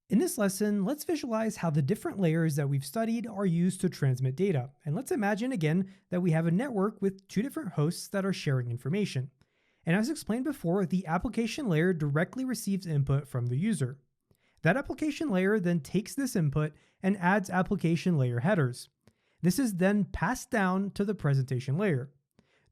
In this lesson, let's visualize how the different layers that we've studied are used to transmit data. And let's imagine again that we have a network with two different hosts that are sharing information. And as explained before, the application layer directly receives input from the user. That application layer then takes this input and adds application layer headers. This is then passed down to the presentation layer.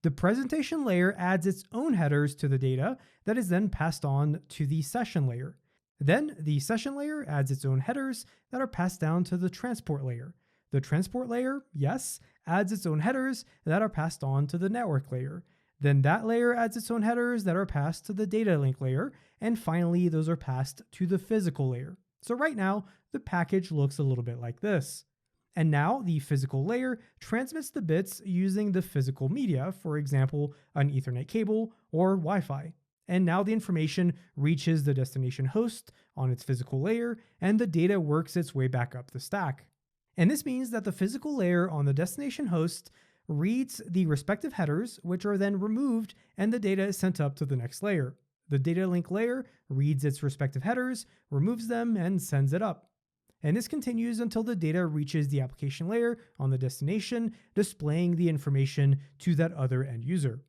The presentation layer adds its own headers to the data that is then passed on to the session layer. Then the session layer adds its own headers that are passed down to the transport layer. The transport layer, yes, adds its own headers that are passed on to the network layer. Then that layer adds its own headers that are passed to the data link layer. And finally, those are passed to the physical layer. So right now, the package looks a little bit like this. And now the physical layer transmits the bits using the physical media, for example, an Ethernet cable or Wi-Fi. And now the information reaches the destination host on its physical layer, and the data works its way back up the stack. And this means that the physical layer on the destination host reads the respective headers, which are then removed, and the data is sent up to the next layer. The data link layer reads its respective headers, removes them, and sends it up. And this continues until the data reaches the application layer on the destination, displaying the information to that other end user.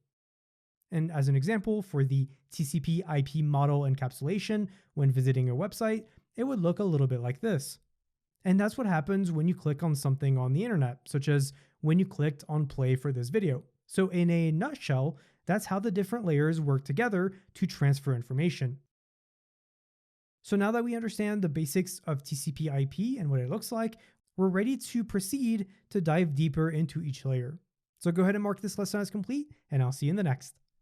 And as an example, for the TCP/IP model encapsulation, when visiting a website, it would look a little bit like this. And that's what happens when you click on something on the internet, such as when you clicked on play for this video. So in a nutshell, that's how the different layers work together to transfer information. So now that we understand the basics of TCP/IP and what it looks like, we're ready to proceed to dive deeper into each layer. So go ahead and mark this lesson as complete, and I'll see you in the next.